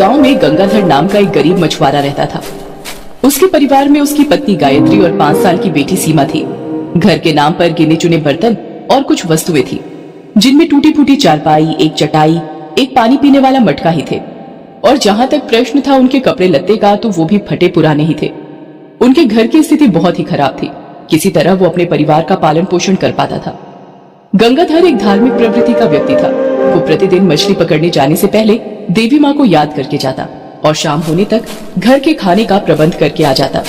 गांव में गंगाधर नाम का एक गरीब मछुआरा रहता था। उसके परिवार में उसकी पत्नी गायत्री और 5 साल की बेटी सीमा थी। घर के नाम पर गिने चुने बर्तन और कुछ वस्तुएं थी, जिनमें टूटी फूटी चारपाई, एक चटाई, एक पानी पीने वाला मटका ही थे। और जहाँ तक प्रश्न था उनके कपड़े लत्ते का, तो वो भी फटे पुराने ही थे। उनके घर की स्थिति बहुत ही खराब थी। किसी तरह वो अपने परिवार का पालन पोषण कर पाता था। गंगाधर एक धार्मिक प्रवृत्ति का व्यक्ति था। वो प्रतिदिन मछली पकड़ने जाने से पहले देवी माँ को याद करके जाता और शाम होने तक घर के खाने का प्रबंध करके आ जाता।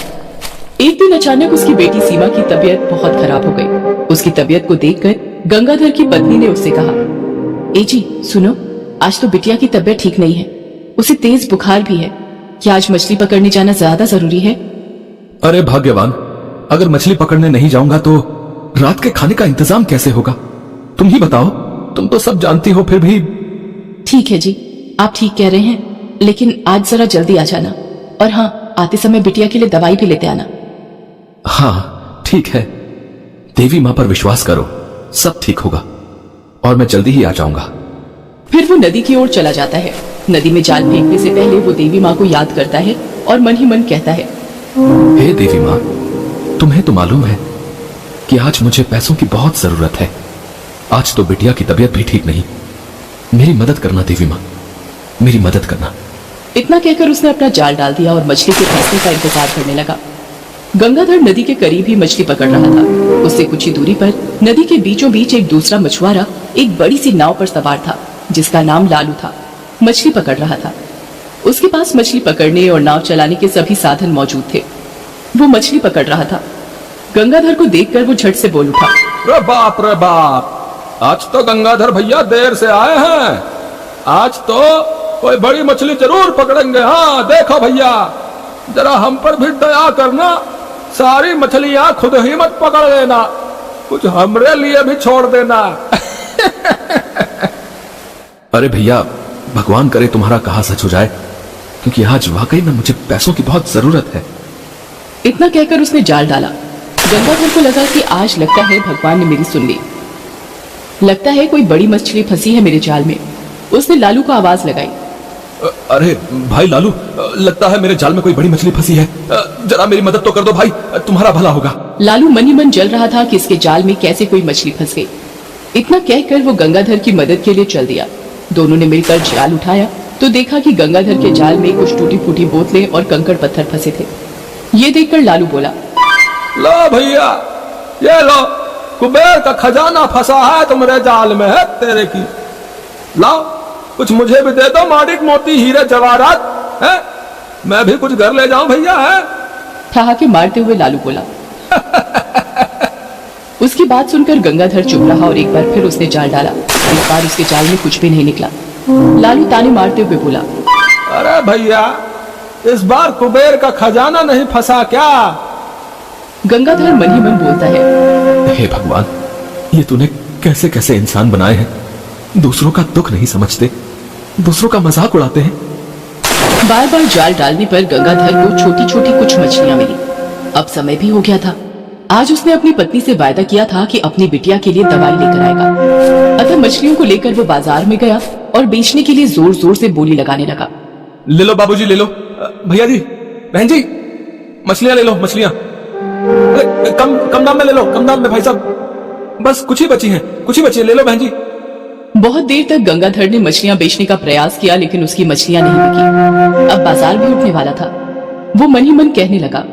एक दिन अचानक उसकी बेटी सीमा की तबीयत बहुत खराब हो गई। उसकी तबीयत को देखकर गंगाधर की पत्नी ने उससे कहा, ए जी सुनो, आज तो बिटिया की तबीयत ठीक नहीं है, उसे तेज बुखार भी है। क्या आज मछली पकड़ने जाना ज्यादा जरूरी है? अरे भाग्यवान, अगर मछली पकड़ने नहीं जाऊंगा तो रात के खाने का इंतजाम कैसे होगा? तुम ही बताओ, तुम तो सब जानती हो। फिर भी ठीक है जी, आप ठीक कह रहे हैं, लेकिन आज जरा जल्दी आ जाना। और हाँ, आते समय बिटिया के लिए दवाई भी लेते आना। हाँ ठीक है, देवी माँ पर विश्वास करो, सब ठीक होगा और मैं जल्दी ही आ जाऊंगा। फिर वो नदी की ओर चला जाता है। नदी में जाल फेंकने से पहले वो देवी माँ को याद करता है और मन ही मन कहता है, हे देवी माँ, तुम्हें तो मालूम है कि आज मुझे पैसों की बहुत जरूरत है। आज तो बिटिया की तबीयत भी ठीक नहीं, मेरी मदद करना देवी माँ, मेरी मदद करना। इतना कहकर उसने अपना जाल डाल दिया और मछली के फंसने का इंतजार करने लगा। गंगाधर नदी के करीब ही मछली पकड़ रहा था। उससे कुछ ही दूरी पर नदी के बीचों बीच एक दूसरा मछुआरा एक बड़ी सी नाव पर सवार था, जिसका नाम लालू था। मछली पकड़ रहा था। उसके पास मछली पकड़ने और नाव चलाने के सभी साधन मौजूद थे। वो मछली पकड़ रहा था। गंगाधर को देखकर वो झट से बोल उठा, रे बाप, आज तो गंगाधर भैया देर से आए हैं। आज तो कोई बड़ी मछली जरूर पकड़ेंगे। हाँ देखो भैया, जरा हम पर भी दया करना, सारी मछलियां खुद ही मत पकड़ लेना, कुछ हमरे लिए भी छोड़ देना। अरे भैया, भगवान करे तुम्हारा कहा सच हो जाए, क्योंकि आज वाकई में मुझे पैसों की बहुत जरूरत है। इतना कहकर उसने जाल डाला। गंगाधर को लगा कि आज लगता है भगवान ने मेरी सुन ली। लगता है कोई बड़ी मछली फंसी है मेरे जाल में। उसने लालू को आवाज लगाई, अरे भाई लालू, लगता है मेरे जाल में कोई बड़ी मछली फंसी है, जरा मेरी मदद तो कर दो भाई, तुम्हारा भला होगा। लालू मन ही मन जल रहा था कि इसके जाल में कैसे कोई मछली फंस गई। इतना कहकर वो गंगाधर की मदद के लिए चल दिया। दोनों ने मिलकर जाल उठाया तो देखा कि गंगाधर के जाल में कुछ टूटी फूटी बोतलें और कंकड़ पत्थर फंसे थे। ये देखकर लालू बोला, लो भैया, ये लो, कुबेर का खजाना फंसा है तुम्हारे जाल में है तेरे की। लाओ, कुछ मुझे भी दे दो, माणिक मोती हीरे जवाहरात है, मैं भी कुछ घर ले जाऊं भैया है। ठहाके मारते हुए लालू बोला। उसकी बात सुनकर गंगाधर चुप रहा और एक बार फिर उसने जाल डाला। इस बार उसके जाल में कुछ भी नहीं निकला। लालू ताने मारते हुए बोला, अरे भैया, इस बार कुबेर का खजाना नहीं फंसा क्या? गंगाधर मन ही मन बोलता है, हे भगवान, ये तूने कैसे कैसे इंसान बनाए हैं, दूसरों का दुख नहीं समझते, दूसरों का मजाक उड़ाते हैं। बार बार जाल डालने पर गंगाधर को छोटी छोटी कुछ मछलियां मिली। अब समय भी हो गया था। आज उसने अपनी पत्नी से वायदा किया था कि अपनी बिटिया के लिए दवाई लेकर आएगा। अतः मछलियों को लेकर वो बाजार में गया और बेचने के लिए जोर जोर से बोली लगाने लगा। ले लो बाबूजी, ले लो। भैया जी, बहन जी, मछलियां ले लो, मछलियां। अरे कम दाम में ले लो, कम दाम में भाई साहब, बस कुछ ही बची हैं, कुछ ही बची है, ले लो बहन जी। बहुत देर तक गंगाधर ने मछलियां बेचने का प्रयास किया, लेकिन उसकी मछलियां नहीं बिकी। अब बाजार भी उठने वाला था। वो मन ही मन कहने लगा,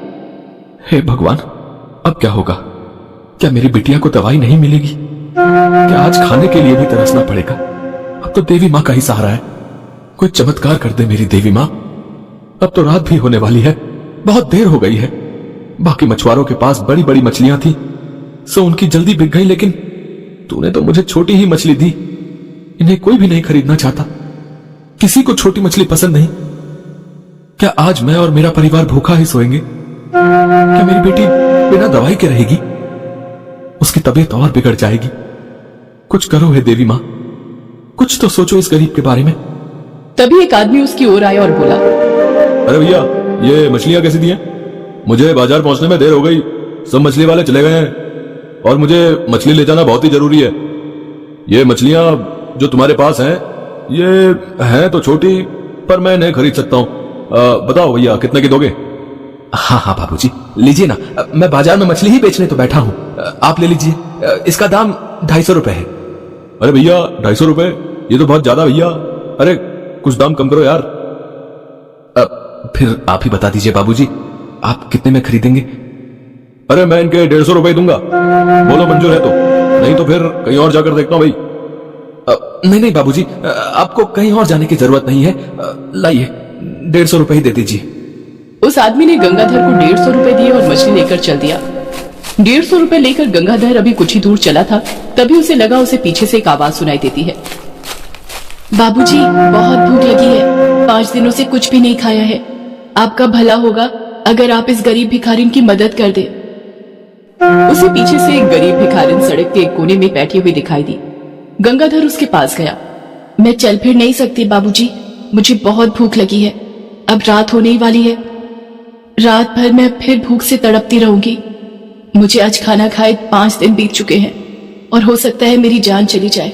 हे भगवान, अब क्या होगा? क्या मेरी बिटिया को दवाई नहीं मिलेगी? क्या आज खाने के लिए भी तरसना पड़ेगा? अब तो देवी माँ का ही सहारा है, कोई चमत्कार कर दे मेरी देवी माँ। अब तो रात भी होने वाली है, बहुत देर हो गई है। बाकी मछुआरों के पास बड़ी बड़ी मछलियां थी, सो उनकी जल्दी बिक गई, लेकिन तूने तो मुझे छोटी ही मछली दी। इन्हें कोई भी नहीं खरीदना चाहता, किसी को छोटी मछली पसंद नहीं। क्या आज मैं और मेरा परिवार भूखा ही सोएंगे? क्या मेरी बेटी बिना दवाई के रहेगी? उसकी तबीयत और बिगड़ जाएगी। कुछ करो हे देवी माँ, कुछ तो सोचो इस गरीब के बारे में। तभी एक आदमी उसकी ओर आया और बोला, अरे भैया, ये मछलियां कैसे दी हैं? मुझे बाजार पहुंचने में देर हो गई, सब मछली वाले चले गए हैं और मुझे मछली ले जाना बहुत ही जरूरी है। ये मछलियां जो तुम्हारे पास हैं, ये हैं तो छोटी, पर मैं नहीं खरीद सकता हूँ। बताओ भैया कितने की दोगे? हाँ हाँ बाबूजी, लीजिए ना। मैं बाजार में मछली ही बेचने तो बैठा हूँ, आप ले लीजिए। इसका दाम 250 रुपए है। अरे भैया 250 रुपए, ये तो बहुत ज्यादा भैया। अरे कुछ दाम कम करो यार। फिर आप ही बता दीजिए बाबूजी, आप कितने में खरीदेंगे? अरे मैं इनके 150 रुपए दूंगा। बोलो मंजूर है तो, नहीं तो फिर कहीं और जाकर देखता हूँ भाई। नहीं नहीं बाबूजी, आपको कहीं और जाने की जरूरत नहीं है। लाइए 150 रुपए ही दे दीजिए। उस आदमी ने गंगाधर को 150 रुपए दिए और मछली लेकर चल दिया। 150 रुपए लेकर गंगाधर अभी कुछ ही दूर चला था, तभी उसे लगा उसे पीछे से एक आवाज सुनाई देती है। बाबूजी, बहुत भूख लगी है, 5 दिनों से कुछ भी नहीं खाया है। आपका भला होगा अगर आप इस गरीब भिखारिन की मदद कर दे। उसे पीछे से एक गरीब भिखारिन सड़क के एक कोने में बैठी हुई दिखाई दी। गंगाधर उसके पास गया। मैं चल फिर नहीं सकती बाबूजी, मुझे बहुत भूख लगी है। अब रात होने ही वाली है, रात भर मैं फिर भूख से तड़पती रहूंगी। मुझे आज खाना खाए 5 दिन बीत चुके हैं और हो सकता है मेरी जान चली जाए।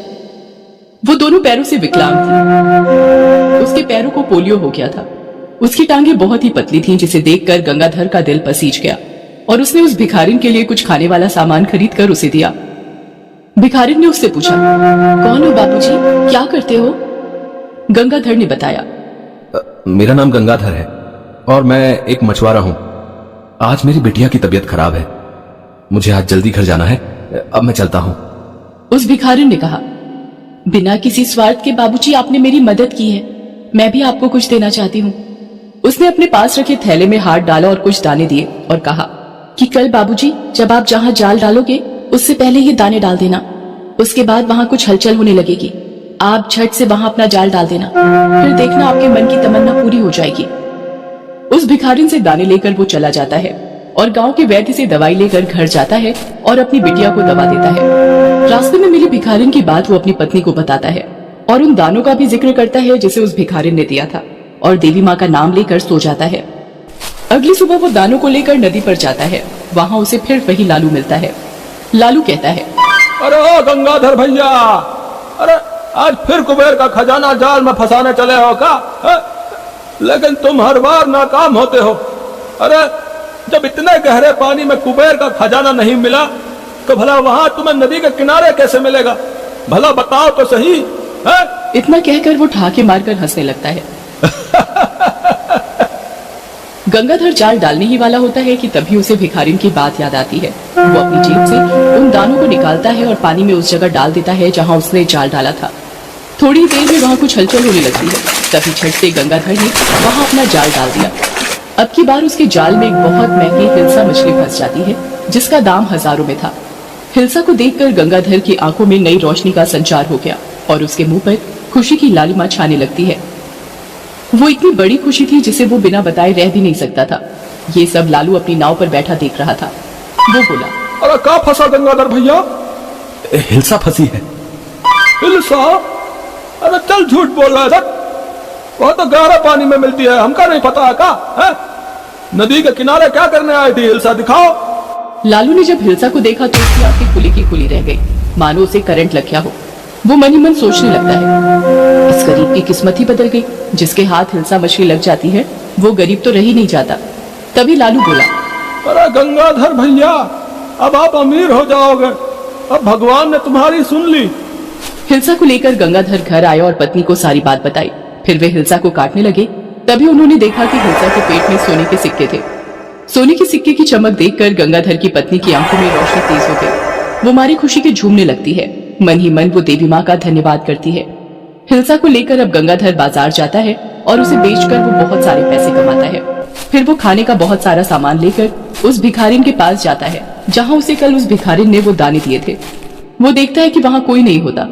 वो दोनों पैरों से विकलांग थी। उसके पैरों को पोलियो हो गया था। उसकी टांगें बहुत ही पतली थीं, जिसे देखकर गंगाधर का दिल पसीज गया और उसने उस भिखारिन के लिए कुछ खाने वाला सामान खरीद कर उसे दिया। भिखारिन ने उससे पूछा, कौन हो बाबूजी, क्या करते हो? गंगाधर ने बताया, मेरा नाम गंगाधर है और मैं एक मछुआरा हूं। आज मेरी बिटिया की तबीयत खराब है, मुझे आज जल्दी घर जाना है, अब मैं चलता हूं। उस भिखारिन ने कहा, बिना किसी स्वार्थ के बाबूजी आपने मेरी मदद की है, मैं भी आपको कुछ देना चाहती हूँ। उसने अपने पास रखे थैले में हाथ डाला और कुछ दाने दिए और कहा कि कल बाबूजी जब आप जहाँ जाल डालोगे उससे पहले ये दाने डाल देना। उसके बाद वहाँ कुछ हलचल होने लगेगी, आप झट से वहाँ अपना जाल डाल देना, फिर देखना आपके मन की तमन्ना पूरी हो जाएगी। उस भिखारिन से दाने लेकर वो चला जाता है और गांव के वैद्य से दवाई लेकर घर जाता है और अपनी बिटिया को दवा देता है। रास्ते में मिली भिखारिन की बात वो अपनी पत्नी को बताता है और उन दानों का भी जिक्र करता है जिसे उस भिखारिन ने दिया था, और देवी माँ का नाम लेकर सो जाता है। अगली सुबह वो दानों को लेकर नदी पर जाता है। वहाँ उसे फिर वही लालू मिलता है। लालू कहता है, अरे ओ गंगाधर भैया, अरे आज फिर कुबेर का खजाना जाल में फंसाने चले हो का? लेकिन तुम हर बार नाकाम होते हो। अरे जब इतने गहरे पानी में कुबेर का खजाना नहीं मिला तो भला वहां तुम्हें नदी के किनारे कैसे मिलेगा? भला बताओ तो सही है? इतना कहकर वो ठहाके मारकर हंसने लगता है। गंगाधर जाल डालने ही वाला होता है कि तभी उसे भिखारिन की बात याद आती है। वो अपनी जेब से उन दानों को निकालता है और पानी में उस जगह डाल देता है जहां उसने जाल डाला था। थोड़ी देर में वहां कुछ हलचल होने लगती है। तभी झट से गंगाधर ने वहां अपना जाल डाल दिया। अब की बार उसके जाल में एक बहुत महंगी हिल्सा मछली फंस जाती है, जिसका दाम हजारों में था। हिल्सा को देखकर गंगाधर की आंखों में नई रोशनी का संचार हो गया और उसके मुंह पर खुशी की लालिमा छाने लगती है। वो इतनी बड़ी खुशी थी जिसे वो बिना बताए रह भी नहीं सकता था। ये सब लालू अपनी नाव पर बैठा देख रहा था। वो बोला, अरे कहाँ फंसा गंगाधर भैया? हिल्सा फंसी है। हिल्सा? अरे चल झूठ बोल रहा है, वो तो गहरा पानी में मिलती है, हमका नहीं पता है का? है? नदी के किनारे क्या करने आई थी? हिल्सा दिखाओ। लालू ने जब हिल्सा को देखा तो उसकी आंखें खुली की खुली रह गई, मानो उसे करंट लग गया हो। वो मन ही मन सोचने लगता है, इस गरीब की किस्मत ही बदल गई। जिसके हाथ हिल्सा मछली लग जाती है वो गरीब तो रह ही नहीं जाता। तभी लालू बोला, अरे गंगाधर भैया, अब आप अमीर हो जाओगे, अब भगवान ने तुम्हारी सुन ली। हिल्सा को लेकर गंगाधर घर आया और पत्नी को सारी बात बताई। फिर वे हिल्सा को काटने लगे। तभी उन्होंने देखा कि हिल्सा के पेट में सोने के सिक्के थे। सोने के सिक्के की चमक देखकर गंगाधर की पत्नी की आंखों में रोशनी तेज हो गई। वो मारी खुशी के झूमने लगती है। मन ही मन वो देवी माँ का धन्यवाद करती है। हिल्सा को लेकर अब गंगाधर बाजार जाता है और उसे बेचकर वो बहुत सारे पैसे कमाता है। फिर वो खाने का बहुत सारा सामान लेकर उस भिखारिन के पास जाता है जहाँ उसे कल उस भिखारिन ने वो दाने दिए थे। वो देखता है कि वहाँ कोई नहीं होता।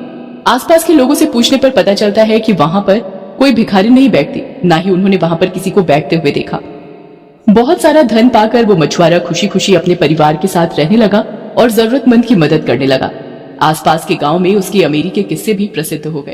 आसपास के लोगों से पूछने पर पता चलता है कि वहाँ पर कोई भिखारी नहीं बैठती, ना ही उन्होंने वहाँ पर किसी को बैठते हुए देखा। बहुत सारा धन पाकर वो मछुआरा खुशी खुशी अपने परिवार के साथ रहने लगा और जरूरतमंद की मदद करने लगा। आसपास के गांव में उसकी अमीरी के किस्से भी प्रसिद्ध हो गए।